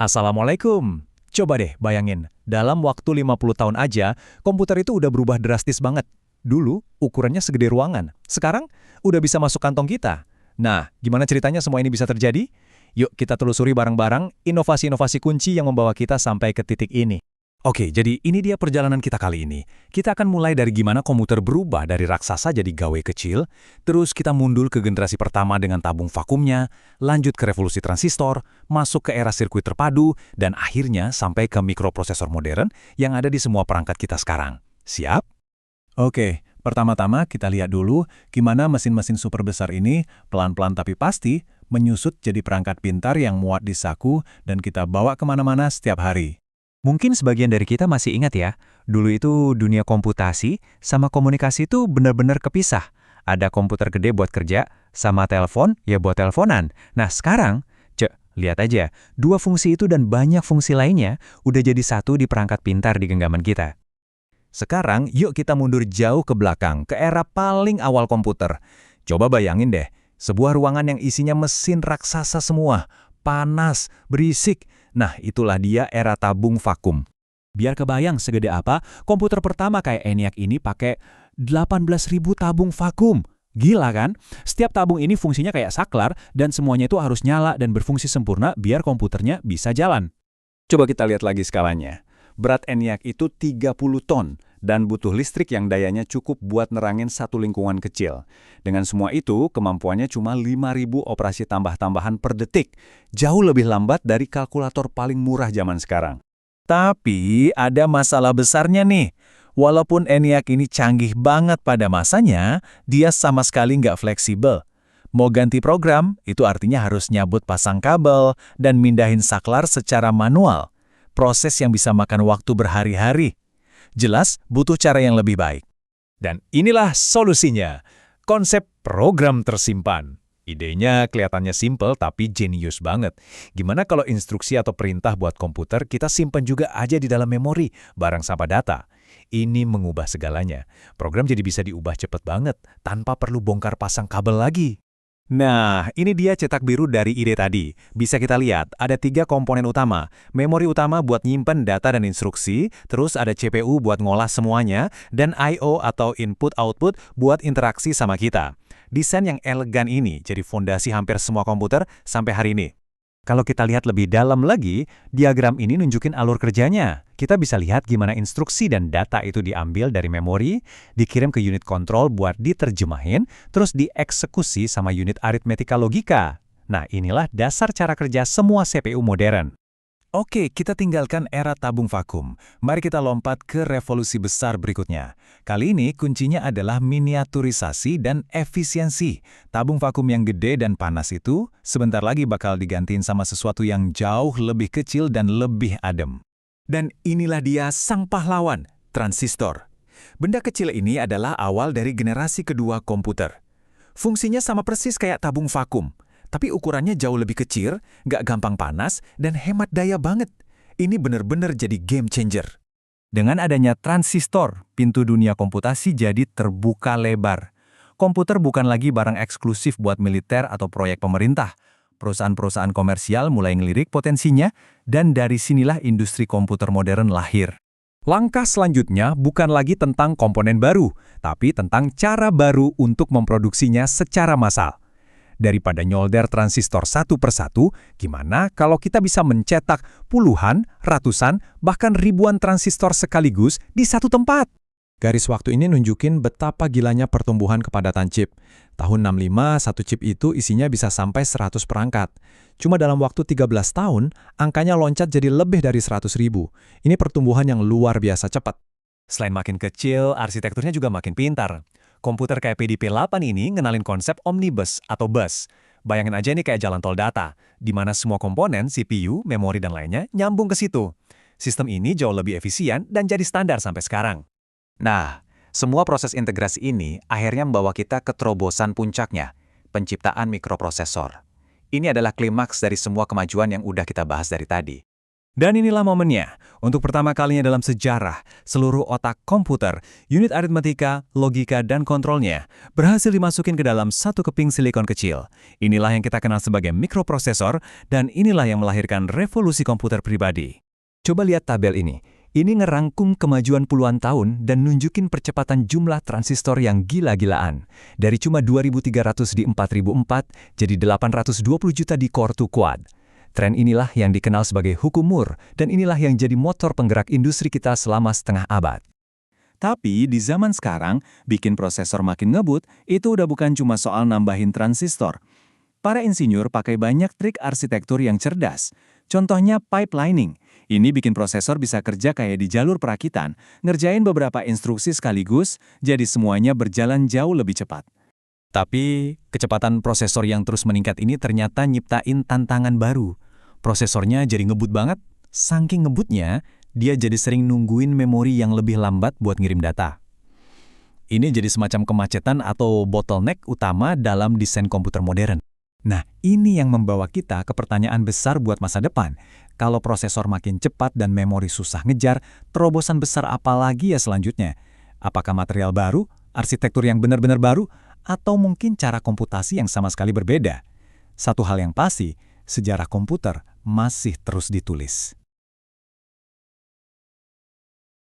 Assalamualaikum. Coba deh bayangin, dalam waktu 50 tahun aja, komputer itu udah berubah drastis banget. Dulu, ukurannya segede ruangan. Sekarang, udah bisa masuk kantong kita. Nah, gimana ceritanya semua ini bisa terjadi? Yuk kita telusuri bareng-bareng inovasi-inovasi kunci yang membawa kita sampai ke titik ini. Oke, jadi ini dia perjalanan kita kali ini. Kita akan mulai dari gimana komputer berubah dari raksasa jadi gawe kecil, terus kita mundur ke generasi pertama dengan tabung vakumnya, lanjut ke revolusi transistor, masuk ke era sirkuit terpadu, dan akhirnya sampai ke mikroprosesor modern yang ada di semua perangkat kita sekarang. Siap? Oke, pertama-tama kita lihat dulu gimana mesin-mesin super besar ini pelan-pelan tapi pasti menyusut jadi perangkat pintar yang muat di saku dan kita bawa kemana-mana setiap hari. Mungkin sebagian dari kita masih ingat ya, dulu itu dunia komputasi sama komunikasi itu benar-benar kepisah. Ada komputer gede buat kerja, sama telepon ya buat teleponan. Nah sekarang, lihat aja, dua fungsi itu dan banyak fungsi lainnya udah jadi satu di perangkat pintar di genggaman kita. Sekarang, yuk kita mundur jauh ke belakang, ke era paling awal komputer. Coba bayangin deh, sebuah ruangan yang isinya mesin raksasa semua, panas, berisik. Nah, itulah dia era tabung vakum. Biar kebayang segede apa, komputer pertama kayak ENIAC ini pakai 18.000 tabung vakum. Gila kan? Setiap tabung ini fungsinya kayak saklar, dan semuanya itu harus nyala dan berfungsi sempurna biar komputernya bisa jalan. Coba kita lihat lagi skalanya. Berat ENIAC itu 30 ton dan butuh listrik yang dayanya cukup buat nerangin satu lingkungan kecil. Dengan semua itu, kemampuannya cuma 5.000 operasi tambah-tambahan per detik. Jauh lebih lambat dari kalkulator paling murah zaman sekarang. Tapi ada masalah besarnya nih. Walaupun ENIAC ini canggih banget pada masanya, dia sama sekali nggak fleksibel. Mau ganti program, itu artinya harus nyabut pasang kabel dan mindahin saklar secara manual. Proses yang bisa makan waktu berhari-hari. Jelas butuh cara yang lebih baik. Dan inilah solusinya. Konsep program tersimpan. Idenya kelihatannya simpel tapi jenius banget. Gimana kalau instruksi atau perintah buat komputer kita simpan juga aja di dalam memori, barang sama data. Ini mengubah segalanya. Program jadi bisa diubah cepet banget, tanpa perlu bongkar pasang kabel lagi. Nah, ini dia cetak biru dari ide tadi. Bisa kita lihat, ada 3 komponen utama. Memori utama buat nyimpen data dan instruksi, terus ada CPU buat ngolah semuanya, dan I/O atau input-output buat interaksi sama kita. Desain yang elegan ini jadi fondasi hampir semua komputer sampai hari ini. Kalau kita lihat lebih dalam lagi, diagram ini nunjukin alur kerjanya. Kita bisa lihat gimana instruksi dan data itu diambil dari memori, dikirim ke unit kontrol buat diterjemahin, terus dieksekusi sama unit aritmetika logika. Nah, inilah dasar cara kerja semua CPU modern. Oke, kita tinggalkan era tabung vakum. Mari kita lompat ke revolusi besar berikutnya. Kali ini kuncinya adalah miniaturisasi dan efisiensi. Tabung vakum yang gede dan panas itu sebentar lagi bakal digantiin sama sesuatu yang jauh lebih kecil dan lebih adem. Dan inilah dia sang pahlawan, transistor. Benda kecil ini adalah awal dari generasi kedua komputer. Fungsinya sama persis kayak tabung vakum. Tapi ukurannya jauh lebih kecil, nggak gampang panas, dan hemat daya banget. Ini benar-benar jadi game changer. Dengan adanya transistor, pintu dunia komputasi jadi terbuka lebar. Komputer bukan lagi barang eksklusif buat militer atau proyek pemerintah. Perusahaan-perusahaan komersial mulai ngelirik potensinya, dan dari sinilah industri komputer modern lahir. Langkah selanjutnya bukan lagi tentang komponen baru, tapi tentang cara baru untuk memproduksinya secara massal. Daripada nyolder transistor satu persatu, gimana kalau kita bisa mencetak puluhan, ratusan, bahkan ribuan transistor sekaligus di satu tempat? Garis waktu ini nunjukin betapa gilanya pertumbuhan kepadatan chip. Tahun 65, satu chip itu isinya bisa sampai 100 perangkat. Cuma dalam waktu 13 tahun, angkanya loncat jadi lebih dari 100.000. Ini pertumbuhan yang luar biasa cepat. Selain makin kecil, arsitekturnya juga makin pintar. Komputer kayak PDP-8 ini ngenalin konsep omnibus atau bus. Bayangin aja nih kayak jalan tol data, di mana semua komponen, CPU, memori, dan lainnya nyambung ke situ. Sistem ini jauh lebih efisien dan jadi standar sampai sekarang. Nah, semua proses integrasi ini akhirnya membawa kita ke terobosan puncaknya, penciptaan mikroprosesor. Ini adalah klimaks dari semua kemajuan yang udah kita bahas dari tadi. Dan inilah momennya. Untuk pertama kalinya dalam sejarah, seluruh otak komputer, unit aritmatika, logika, dan kontrolnya berhasil dimasukin ke dalam satu keping silikon kecil. Inilah yang kita kenal sebagai mikroprosesor, dan inilah yang melahirkan revolusi komputer pribadi. Coba lihat tabel ini. Ini ngerangkum kemajuan puluhan tahun dan nunjukin percepatan jumlah transistor yang gila-gilaan. Dari cuma 2.300 di 4004, jadi 820 juta di core 2 quad. Tren inilah yang dikenal sebagai hukum Moore, dan inilah yang jadi motor penggerak industri kita selama setengah abad. Tapi di zaman sekarang, bikin prosesor makin ngebut, itu udah bukan cuma soal nambahin transistor. Para insinyur pakai banyak trik arsitektur yang cerdas. Contohnya pipelining. Ini bikin prosesor bisa kerja kayak di jalur perakitan, ngerjain beberapa instruksi sekaligus, jadi semuanya berjalan jauh lebih cepat. Tapi, kecepatan prosesor yang terus meningkat ini ternyata nyiptain tantangan baru. Prosesornya jadi ngebut banget. Saking ngebutnya, dia jadi sering nungguin memori yang lebih lambat buat ngirim data. Ini jadi semacam kemacetan atau bottleneck utama dalam desain komputer modern. Nah, ini yang membawa kita ke pertanyaan besar buat masa depan. Kalau prosesor makin cepat dan memori susah ngejar, terobosan besar apa lagi ya selanjutnya? Apakah material baru, arsitektur yang benar-benar baru, atau mungkin cara komputasi yang sama sekali berbeda? Satu hal yang pasti, sejarah komputer masih terus ditulis.